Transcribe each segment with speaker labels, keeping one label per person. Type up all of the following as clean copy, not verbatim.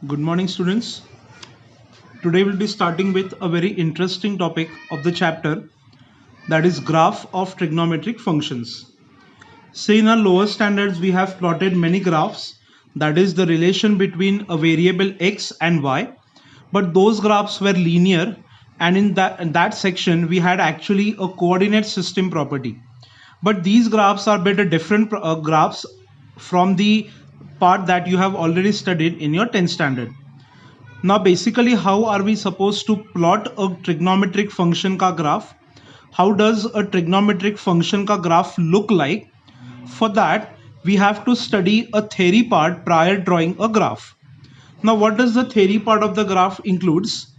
Speaker 1: Good morning, students. Today we'll be starting with a very interesting topic of the chapter, that is graph of trigonometric functions. Say in our lower standards we have plotted many graphs, that is the relation between a variable x and y, but those graphs were linear, and in that section we had actually a coordinate system property. But these graphs are better different graphs from the part that you have already studied in your 10th standard. Now basically how are we supposed to plot a trigonometric function ka graph? How does a trigonometric function ka graph look like? For that we have to study a theory part prior drawing a graph. Now what does the theory part of the graph includes?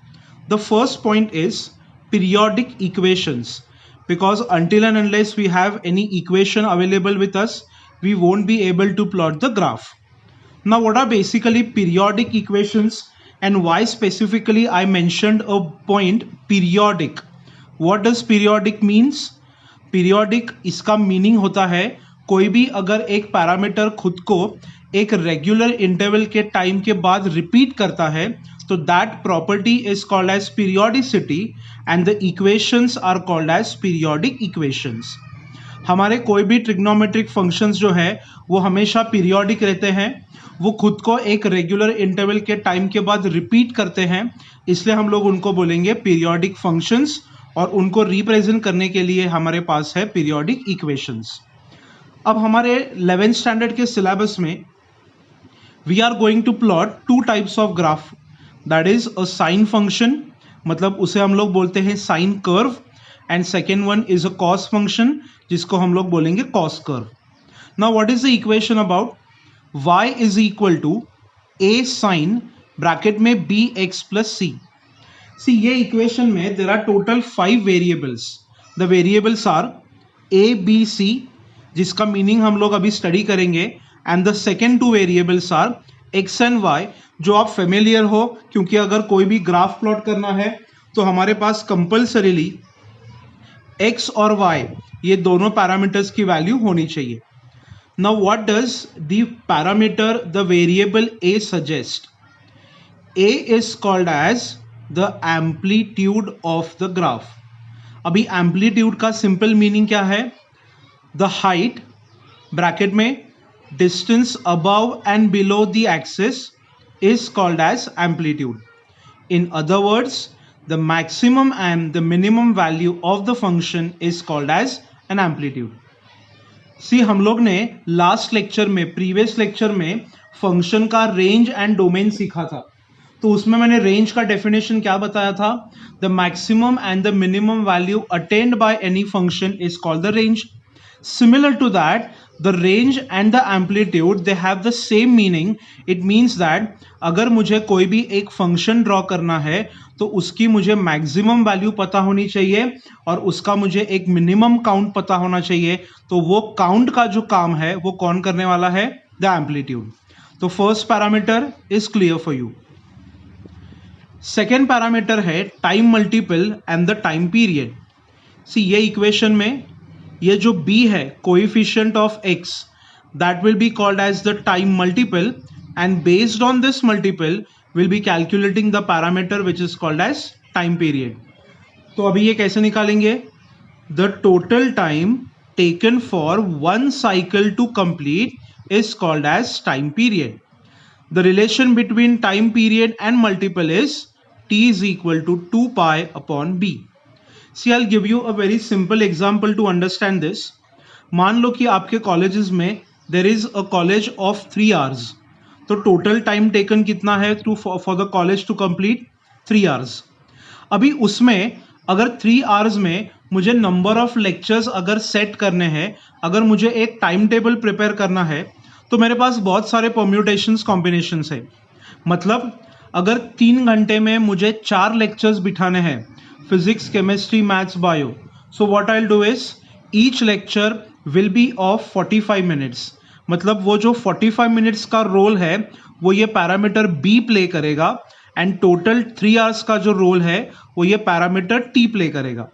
Speaker 1: The first point is periodic equations, because until and unless we have any equation available with us, we won't be able to plot the graph. Now what are basically periodic equations and why specifically I mentioned a point periodic? What does periodic means? Periodic इसका meaning होता है कोई भी अगर एक parameter खुद को एक रेगुलर इंटरवल के टाइम के बाद रिपीट करता है तो that property is called as periodicity and the equations are called as periodic equations. हमारे कोई भी ट्रिग्नोमेट्रिक फंक्शंस जो है वो हमेशा पीरियोडिक रहते हैं, वो खुद को एक रेगुलर इंटरवल के टाइम के बाद रिपीट करते हैं, इसलिए हम लोग उनको बोलेंगे पीरियोडिक फंक्शंस और उनको रिप्रेजेंट करने के लिए हमारे पास है पीरियोडिक इक्वेशंस. अब हमारे 11th स्टैंडर्ड के सिलेबस में we are going to plot two types of graph, that is a sine function, मतलब उसे हम लोग बोलते हैं sine curve, and second one is a cos function जिसको हम लोग बोलेंगे cos curve. Now what is the equation about y is equal to a sin bracket में bx plus c. See ये इक्वेशन में there are total 5 variables. The variables are a b c जिसका meaning हम लोग अभी study करेंगे, and the second 2 variables are x and y जो आप फेमिलियर हो, क्योंकि अगर कोई भी ग्राफ प्लॉट करना है तो हमारे पास कंपल्सरीली x और y ये दोनों पैरामीटर्स की वैल्यू होनी चाहिए. Now what does the parameter, the variable a suggest? A is called as the amplitude of the graph. अभी amplitude का simple meaning क्या है? The height bracket में distance above and below the axis is called as amplitude. In other words, the maximum and the minimum value of the function is called as an amplitude. सी हम लोग ने last lecture में, previous lecture में function का range and domain सीखा था, तो उसमें मैंने रेंज का डेफिनेशन क्या बताया था? The maximum and the minimum value attend by any function is called the range. Similar to that, the range and the amplitude they have the same meaning. It means that अगर मुझे कोई भी एक function draw करना है तो उसकी मुझे मैक्सिमम वैल्यू पता होनी चाहिए और उसका मुझे एक मिनिमम काउंट पता होना चाहिए. तो वो काउंट का जो काम है वो कौन करने वाला है? The amplitude. तो first parameter is clear for you. Second parameter है time multiple and the time period. See ये इक्वेशन में ये जो b है coefficient of x, that will be called as the time multiple, and based on this multiple will be calculating the parameter which is called as time period. तो अभी ये कैसे निकालेंगे? The total time taken for one cycle to complete is called as time period. The relation between time period and multiple is t is equal to 2 pi upon b. See, I'll give you a very simple example to understand this. मान लो कि आपके colleges में there is a college of 3 hours. तो total time taken कितना है for the college to complete? 3 hours. अभी उसमें अगर 3 hours में मुझे नंबर ऑफ लेक्चर्स अगर सेट करने हैं, अगर मुझे एक टाइम टेबल प्रिपेयर करना है, तो मेरे पास बहुत सारे परम्यूटेशंस कॉम्बिनेशंस है. मतलब अगर 3 घंटे में मुझे 4 लेक्चर्स बिठाने हैं, physics, chemistry, maths, bio, so what I will do is each lecture will be of 45 minutes. मतलब वो जो 45 मिनट्स का रोल है वो ये पैरामीटर b प्ले करेगा, एंड टोटल 3 आवर्स का जो रोल है वो ये पैरामीटर t प्ले करेगा.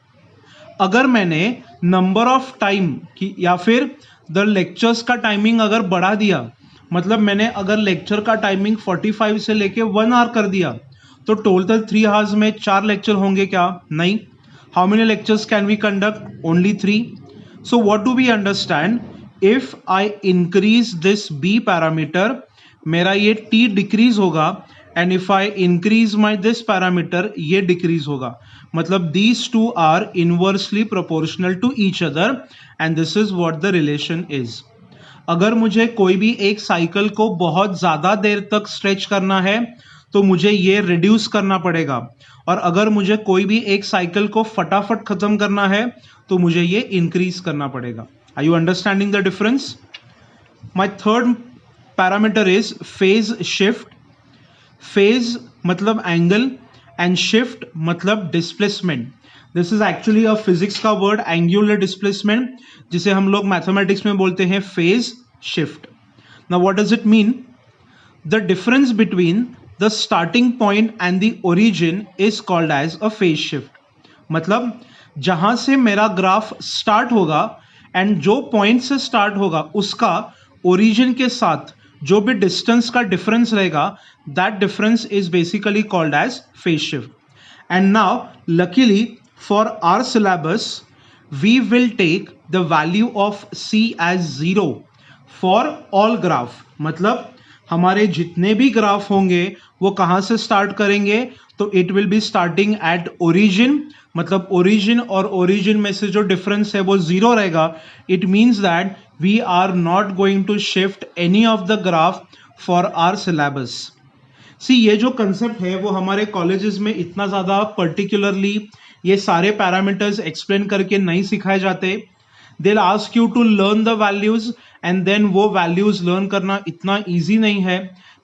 Speaker 1: अगर मैंने नंबर ऑफ टाइम की या फिर द लेक्चर्स का टाइमिंग अगर बढ़ा दिया मतलब मैंने अगर लेक्चर का टाइमिंग 45 से लेके 1 आवर कर दिया तो टोटल 3 आवर्स में 4 लेक्चर होंगे क्या? नहीं. How many lectures can we conduct? Only 3. So what do we understand? If I increase this B parameter, मेरा ये टी डिक्रीज होगा, and if I increase my this parameter, ये डिक्रीज होगा. मतलब these two are inversely proportional to each other and this is what the relation is. अगर मुझे कोई भी एक साइकिल को बहुत ज़्यादा देर तक स्ट्रेच करना है तो मुझे ये रिड्यूस करना पड़ेगा, और अगर मुझे कोई भी एक साइकिल को फटाफट खत्म करना है तो मुझे ये इंक्रीज करना पड़ेगा. Are you understanding the difference? My third parameter is phase shift. Phase मतलब एंगल एंड शिफ्ट मतलब displacement. This is actually a physics का वर्ड, एंगुलर डिस्प्लेसमेंट, जिसे हम लोग मैथमेटिक्स में बोलते हैं phase shift. Now what does it mean? The difference between the starting point and the origin is called as a phase shift. मतलब जहां से मेरा ग्राफ स्टार्ट होगा एंड जो पॉइंट से स्टार्ट होगा उसका ओरिजिन के साथ जो भी डिस्टेंस का डिफरेंस रहेगा, that difference is basically called as phase shift. And now luckily for our syllabus, we will take the value of C as 0 for all graph. मतलब हमारे जितने भी ग्राफ होंगे वो कहाँ से स्टार्ट करेंगे? तो it will be starting at origin. मतलब origin और origin में से जो डिफरेंस है वो 0 रहेगा. It means that we are not going to shift any of the graph for our syllabus. See, ये जो कंसेप्ट है वो हमारे कॉलेजेस में इतना ज़्यादा पर्टिकुलरली ये सारे पैरामीटर्स एक्सप्लेन करके नहीं सिखाए जाते. They will ask you to learn the values and then वो वैल्यूज लर्न करना इतना ईजी नहीं है.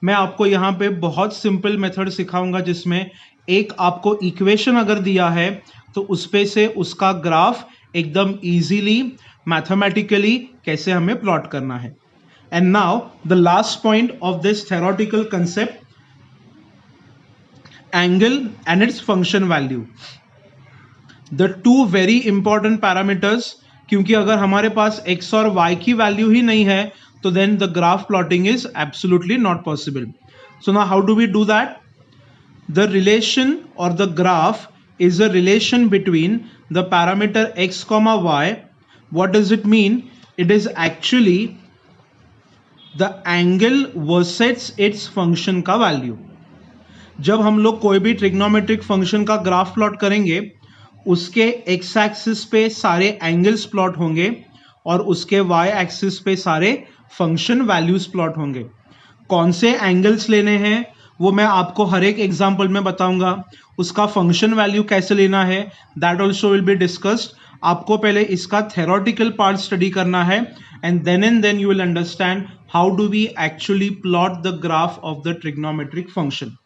Speaker 1: मैं आपको यहाँ पे बहुत सिंपल मेथड सिखाऊंगा जिसमें एक आपको इक्वेशन अगर दिया है तो उस पे से उसका ग्राफ एकदम ईजीली मैथमेटिकली कैसे हमें प्लॉट करना है. And now the last point of this theoretical concept, angle and its function value. The two very important parameters, क्योंकि अगर हमारे पास x और y की वैल्यू ही नहीं है तो then the graph plotting is absolutely not possible. So now how do we do that? The relation और the graph is a relation between the parameter x, y. What does it mean? It is actually the angle versus its function का value. जब हम लोग कोई भी trigonometric function का graph plot करेंगे उसके एक्स एक्सिस पे सारे एंगल्स प्लॉट होंगे और उसके वाई एक्सिस पे सारे फंक्शन वैल्यूज प्लॉट होंगे. कौन से एंगल्स लेने हैं वो मैं आपको हर एक एग्जांपल में बताऊंगा. उसका फंक्शन वैल्यू कैसे लेना है that also will be discussed. आपको पहले इसका थ्योरेटिकल पार्ट स्टडी करना है and then you will understand how do we actually plot the graph of the trigonometric function.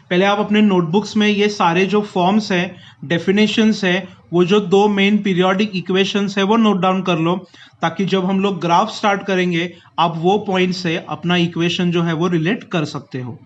Speaker 1: पहले आप अपने नोटबुक्स में ये सारे जो फॉर्म्स हैं, डेफिनेशंस है, वो जो दो मेन पीरियोडिक इक्वेशंस है वो नोट डाउन कर लो, ताकि जब हम लोग ग्राफ स्टार्ट करेंगे आप वो पॉइंट से अपना इक्वेशन जो है वो रिलेट कर सकते हो.